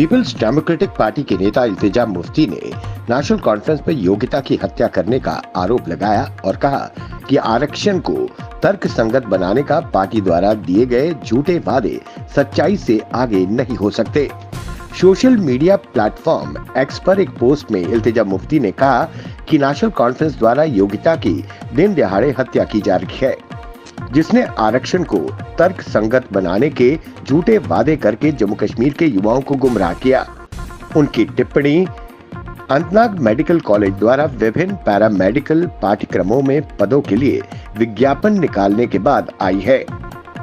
Peoples democratic party के नेता इल्तिजा मुफ्ती ने नेशनल कॉन्फ्रेंस में योग्यता की हत्या करने का आरोप लगाया और कहा कि आरक्षण को तर्कसंगत बनाने का पार्टी द्वारा दिए गए झूठे वादे सच्चाई से आगे नहीं हो सकते। सोशल मीडिया प्लेटफॉर्म एक्स पर एक पोस्ट में इल्तिजा मुफ्ती ने कहा कि नेशनल कॉन्फ्रेंस द्वारा योग्यता की दिन दिहाड़े हत्या की जा रही है, जिसने आरक्षण को तर्कसंगत बनाने के झूठे वादे करके जम्मू कश्मीर के युवाओं को गुमराह किया। उनकी टिप्पणी अनंतनाग मेडिकल कॉलेज द्वारा विभिन्न पैरामेडिकल पाठ्यक्रमों में पदों के लिए विज्ञापन निकालने के बाद आई है।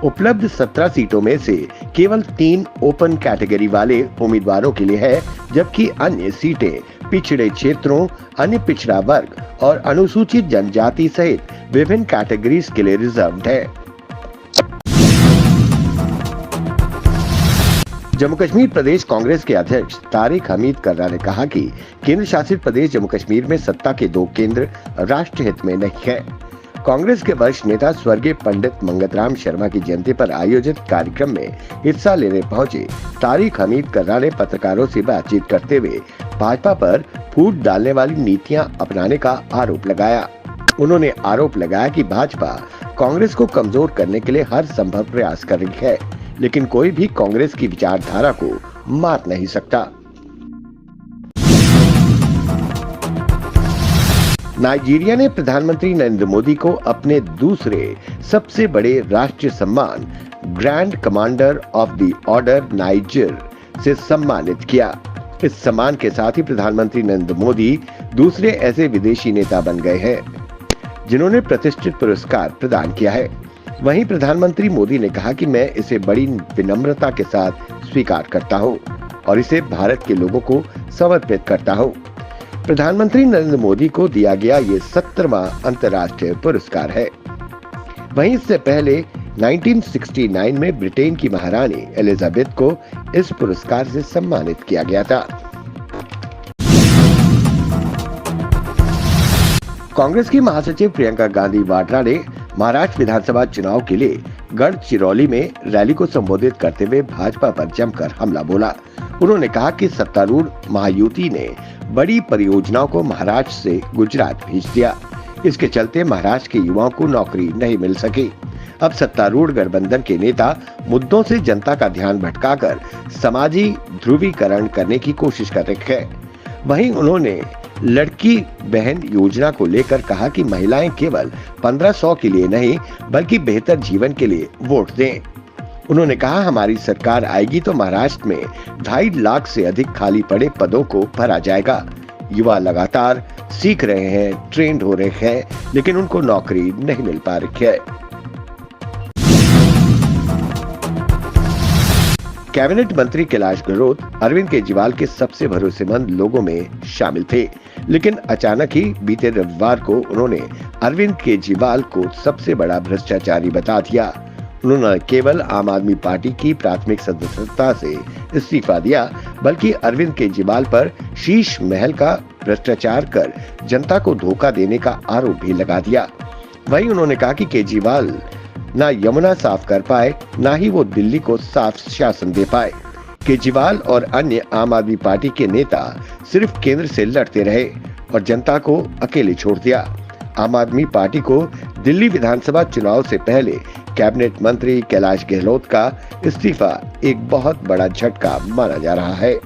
उपलब्ध 17 सीटों में से केवल 3 ओपन कैटेगरी वाले उम्मीदवारों के लिए है, जबकि अन्य सीटें पिछड़े क्षेत्रों, अन्य पिछड़ा वर्ग और अनुसूचित जनजाति सहित विभिन्न कैटेगरीज के लिए रिजर्व्ड है। जम्मू कश्मीर प्रदेश कांग्रेस के अध्यक्ष तारिक हमीद कर्रा ने कहा कि केंद्र शासित प्रदेश जम्मू कश्मीर में सत्ता के 2 केंद्र राष्ट्रहित में नहीं है। कांग्रेस के वरिष्ठ नेता स्वर्गीय पंडित मंगतराम शर्मा की जयंती पर आयोजित कार्यक्रम में हिस्सा लेने पहुंचे तारिक हमीद कर्रा ने पत्रकारों से बातचीत करते हुए भाजपा पर फूट डालने वाली नीतियां अपनाने का आरोप लगाया। उन्होंने आरोप लगाया कि भाजपा कांग्रेस को कमजोर करने के लिए हर संभव प्रयास कर रही है, लेकिन कोई भी कांग्रेस की विचारधारा को मार नहीं सकता। नाइजीरिया ने प्रधानमंत्री नरेंद्र मोदी को अपने दूसरे सबसे बड़े राष्ट्रीय सम्मान grand commander of the order niger से सम्मानित किया। इस सम्मान के साथ ही प्रधानमंत्री नरेंद्र मोदी दूसरे ऐसे विदेशी नेता बन गए हैं जिन्होंने प्रतिष्ठित पुरस्कार प्रदान किया है। वहीं प्रधानमंत्री मोदी ने कहा कि मैं इसे बड़ी विनम्रता के साथ स्वीकार करता हूं और इसे भारत के लोगों को समर्पित करता हूं। प्रधानमंत्री नरेंद्र मोदी को दिया गया ये 17वां अंतर्राष्ट्रीय पुरस्कार है। वहीं इससे पहले 1969 में ब्रिटेन की महारानी एलिजाबेथ को इस पुरस्कार से सम्मानित किया गया था। कांग्रेस की महासचिव प्रियंका गांधी वाड्रा ने महाराष्ट्र विधानसभा चुनाव के लिए गढ़चिरौली में रैली को संबोधित करते हुए भाजपा पर जमकर हमला बोला। उन्होंने कहा कि सत्तारूढ़ महायुति ने बड़ी परियोजनाओं को महाराष्ट्र से गुजरात भेज दिया। इसके चलते महाराष्ट्र के युवाओं को नौकरी नहीं मिल सकी। अब सत्तारूढ़ गठबंधन के नेता मुद्दों से जनता का ध्यान भटकाकर सामाजिक ध्रुवीकरण करने की कोशिश कर रहे हैं। वहीं उन्होंने लड़की बहन योजना को लेकर कहा कि महिलाएं केवल 1500 के लिए नहीं बल्कि बेहतर जीवन के लिए वोट दें। उन्होंने कहा हमारी सरकार आएगी तो महाराष्ट्र में 2.5 लाख से अधिक खाली पड़े पदों को भरा जाएगा। युवा लगातार सीख रहे हैं, ट्रेंड हो रहे हैं, लेकिन उनको नौकरी नहीं मिल पा रही है। कैबिनेट मंत्री कैलाश गहलोत अरविंद केजरीवाल के सबसे भरोसेमंद लोगों में शामिल थे, लेकिन अचानक ही बीते रविवार को उन्होंने अरविंद केजरीवाल को सबसे बड़ा भ्रष्टाचारी बता दिया। उन्होंने केवल आम आदमी पार्टी की प्राथमिक सदस्यता से इस्तीफा दिया, बल्कि अरविंद केजरीवाल पर शीश महल का भ्रष्टाचार कर जनता को धोखा देने का आरोप भी लगा दिया। वहीं उन्होंने कहा कि केजरीवाल ना यमुना साफ कर पाए, ना ही वो दिल्ली को साफ शासन दे पाए। केजरीवाल और अन्य आम आदमी पार्टी के नेता सिर्फ केंद्र से लड़ते रहे और जनता को अकेले छोड़ दिया। आम आदमी पार्टी को दिल्ली विधानसभा चुनाव से पहले कैबिनेट मंत्री कैलाश गहलोत का इस्तीफा एक बहुत बड़ा झटका माना जा रहा है।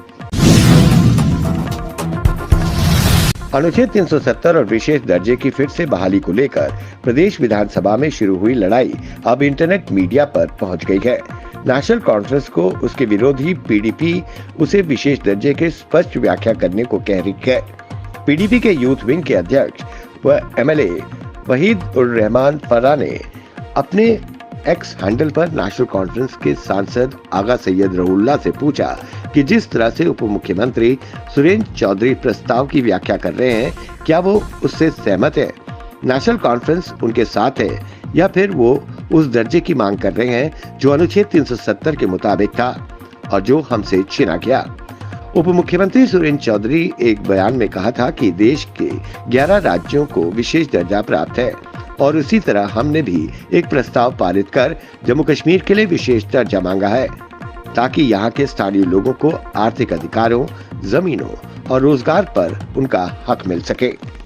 अनुच्छेद 370 और विशेष दर्जे की फिर से बहाली को लेकर प्रदेश विधानसभा में शुरू हुई लड़ाई अब इंटरनेट मीडिया पर पहुंच गई है। नेशनल कॉन्फ्रेंस को उसके विरोधी पीडीपी उसे विशेष दर्जे के स्पष्ट व्याख्या करने को कह रही है। पीडीपी के यूथ विंग के अध्यक्ष व एमएलए वहीद उर रहमान फर्रा ने अपने एक्स हैंडल पर नेशनल कॉन्फ्रेंस के सांसद आगा सैयद रहुल्ला से पूछा कि जिस तरह से उप मुख्यमंत्री सुरेंद्र चौधरी प्रस्ताव की व्याख्या कर रहे हैं, क्या वो उससे सहमत है? नेशनल कॉन्फ्रेंस उनके साथ है या फिर वो उस दर्जे की मांग कर रहे हैं जो अनुच्छेद 370 के मुताबिक था और जो हमसे छीना गया। उप मुख्यमंत्री सुरेंद्र चौधरी एक बयान में कहा था कि देश के 11 राज्यों को विशेष दर्जा प्राप्त है और उसी तरह हमने भी एक प्रस्ताव पारित कर जम्मू कश्मीर के लिए विशेष दर्जा मांगा है। ताकि यहाँ के स्थानीय लोगों को आर्थिक अधिकारों, जमीनों और रोजगार पर उनका हक मिल सके।